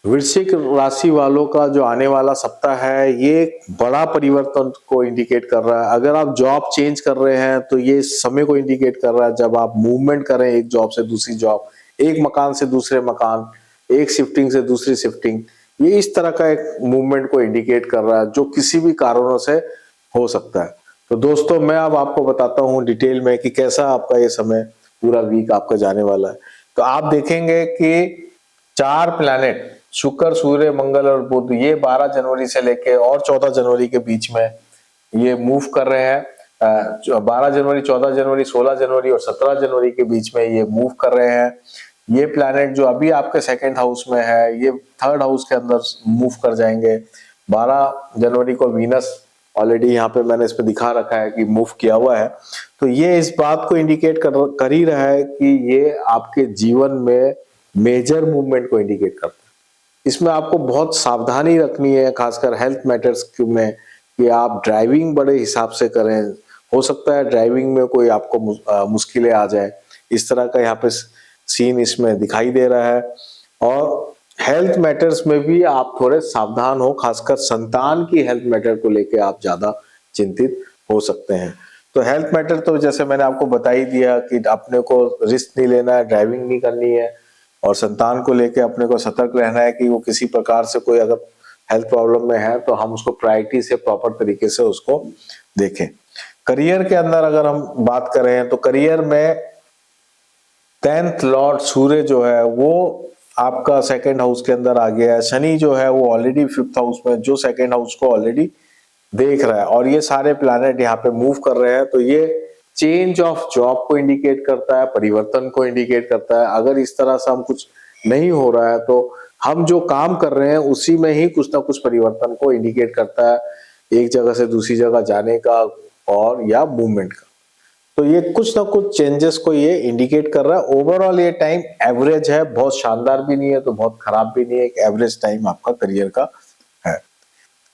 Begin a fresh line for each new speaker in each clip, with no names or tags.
वृश्चिक राशि वालों का जो आने वाला सप्ताह है ये एक बड़ा परिवर्तन को इंडिकेट कर रहा है। अगर आप जॉब चेंज कर रहे हैं तो ये समय को इंडिकेट कर रहा है जब आप मूवमेंट करें एक जॉब से दूसरी जॉब, एक मकान से दूसरे मकान, एक शिफ्टिंग से दूसरी शिफ्टिंग, ये इस तरह का एक मूवमेंट को इंडिकेट कर रहा है जो किसी भी कारणों से हो सकता है। तो दोस्तों मैं अब आपको बताता हूँ डिटेल में कि कैसा आपका ये समय पूरा वीक आपका जाने वाला है। तो आप देखेंगे कि 4 प्लैनेट शुक्र, सूर्य, मंगल और बुध ये 12 जनवरी से लेके और 14 जनवरी के बीच में ये मूव कर रहे हैं। 12 जनवरी, 14 जनवरी, 16 जनवरी और 17 जनवरी के बीच में ये मूव कर रहे हैं। ये प्लैनेट जो अभी आपके सेकंड हाउस में है ये थर्ड हाउस के अंदर मूव कर जाएंगे। 12 जनवरी को वीनस ऑलरेडी यहाँ पे मैंने इस पे दिखा रखा है कि मूव किया हुआ है। तो ये इस बात को इंडिकेट कर ही रहा है कि ये आपके जीवन में मेजर मूवमेंट को इंडिकेट करता है। इसमें आपको बहुत सावधानी रखनी है, खासकर हेल्थ मैटर्स में, कि आप ड्राइविंग बड़े हिसाब से करें। हो सकता है ड्राइविंग में कोई आपको मुश्किलें आ जाए, इस तरह का यहाँ पे सीन इसमें दिखाई दे रहा है। और हेल्थ मैटर्स में भी आप थोड़े सावधान हो, खासकर संतान की हेल्थ मैटर को लेके आप ज्यादा चिंतित हो सकते हैं। तो हेल्थ मैटर तो जैसे मैंने आपको बता ही दिया कि अपने को रिस्क नहीं लेना है, ड्राइविंग नहीं करनी है, और संतान को लेके अपने को सतर्क रहना है कि वो किसी प्रकार से कोई अगर हेल्थ प्रॉब्लम में है तो हम उसको प्रायोरिटी से प्रॉपर तरीके से उसको देखें। करियर के अंदर अगर हम बात करें तो करियर में 10th लॉर्ड सूर्य जो है वो आपका सेकंड हाउस के अंदर आ गया है। शनि जो है वो ऑलरेडी 5th हाउस में, जो सेकंड हाउस को ऑलरेडी देख रहा है, और ये सारे प्लैनेट यहाँ पे मूव कर रहे हैं। तो ये चेंज ऑफ जॉब को इंडिकेट करता है, परिवर्तन को इंडिकेट करता है। अगर इस तरह से हम कुछ नहीं हो रहा है तो हम जो काम कर रहे हैं उसी में ही कुछ ना कुछ परिवर्तन को इंडिकेट करता है, एक जगह से दूसरी जगह जाने का और या मूवमेंट का। तो ये कुछ ना कुछ चेंजेस को ये इंडिकेट कर रहा है। ओवरऑल ये टाइम एवरेज है, बहुत शानदार भी नहीं है तो बहुत खराब भी नहीं है, एक एवरेज टाइम आपका करियर का है।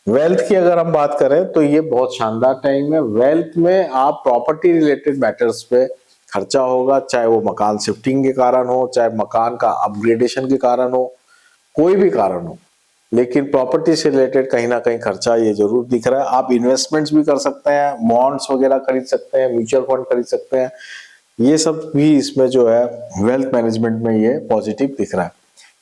वेल्थ की अगर हम बात करें तो ये बहुत शानदार टाइम है। वेल्थ में आप प्रॉपर्टी रिलेटेड मैटर्स पे खर्चा होगा, चाहे वो मकान शिफ्टिंग के कारण हो, चाहे मकान का अपग्रेडेशन के कारण हो, कोई भी कारण हो, लेकिन प्रॉपर्टी से रिलेटेड कहीं ना कहीं खर्चा ये जरूर दिख रहा है। आप इन्वेस्टमेंट्स भी कर सकते हैं, बॉन्ड्स वगैरह खरीद सकते हैं, म्यूचुअल फंड खरीद सकते हैं, ये सब भी इसमें जो है वेल्थ मैनेजमेंट में ये पॉजिटिव दिख रहा है।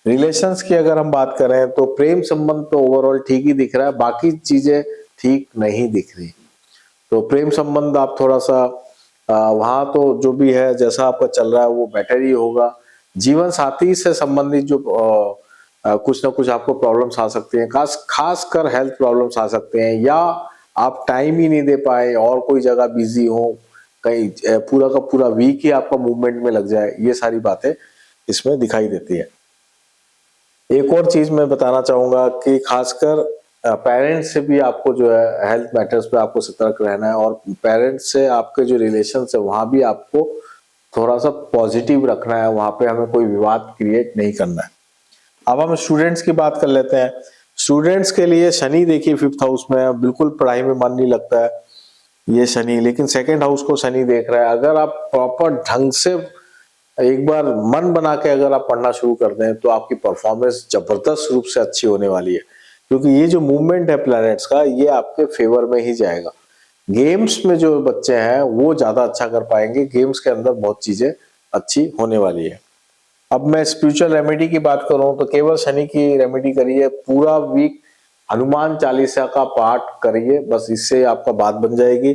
रिलेशंस की अगर हम बात करें तो प्रेम संबंध तो ओवरऑल ठीक ही दिख रहा है, बाकी चीजें ठीक नहीं दिख रही। तो प्रेम संबंध आप थोड़ा सा वहां तो जो भी है जैसा आपका चल रहा है वो बेटर ही होगा। जीवन साथी से संबंधित जो कुछ ना कुछ आपको प्रॉब्लम्स आ सकती हैं, खासकर हेल्थ प्रॉब्लम्स आ सकते हैं, या आप टाइम ही नहीं दे पाए और कोई जगह बिजी हो, कहीं पूरा का पूरा वीक ही आपका मूवमेंट में लग जाए, ये सारी बातें इसमें दिखाई देती है। एक और चीज मैं बताना चाहूंगा कि खासकर पेरेंट्स से भी आपको जो है हेल्थ मैटर्स पे आपको सतर्क रहना है, और पेरेंट्स से आपके जो रिलेशन है वहां भी आपको थोड़ा सा पॉजिटिव रखना है, वहां पे हमें कोई विवाद क्रिएट नहीं करना है। अब हम स्टूडेंट्स की बात कर लेते हैं। स्टूडेंट्स के लिए शनि देखिए 5th हाउस में, बिल्कुल पढ़ाई में मन नहीं लगता है ये शनि, लेकिन सेकंड हाउस को शनि देख रहा है। अगर आप प्रॉपर ढंग से एक बार मन बना के अगर आप पढ़ना शुरू कर दें तो आपकी परफॉर्मेंस जबरदस्त रूप से अच्छी होने वाली है, क्योंकि ये जो मूवमेंट है प्लैनेट्स का ये आपके फेवर में ही जाएगा। गेम्स में जो बच्चे हैं वो ज्यादा अच्छा कर पाएंगे, गेम्स के अंदर बहुत चीजें अच्छी होने वाली है। अब मैं स्पिरिचुअल रेमेडी की बात करूं तो केवल शनि की रेमेडी करिए, पूरा वीक हनुमान चालीसा का पाठ करिए, बस इससे आपका बात बन जाएगी।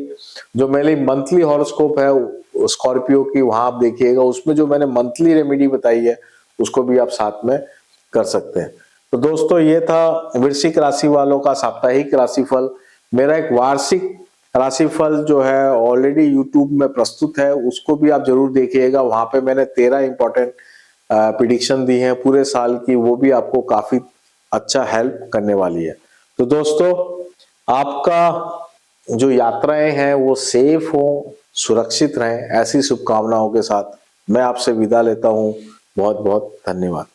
जो मेरी मंथली हॉरोस्कोप है स्कॉर्पियो की, वहां आप देखिएगा, उसमें जो मैंने मंथली रेमेडी बताई है उसको भी आप साथ में कर सकते हैं। तो दोस्तों ये था वृश्चिक राशि वालों का साप्ताहिक राशिफल। मेरा एक वार्षिक राशिफल जो है ऑलरेडी यूट्यूब में प्रस्तुत है, उसको भी आप जरूर देखिएगा। वहां पे मैंने 13 इंपॉर्टेंट प्रिडिक्शन दी है पूरे साल की, वो भी आपको काफी अच्छा हेल्प करने वाली है। तो दोस्तों आपका जो यात्राएं हैं वो सेफ हो, सुरक्षित रहें, ऐसी शुभकामनाओं के साथ मैं आपसे विदा लेता हूं। बहुत बहुत धन्यवाद।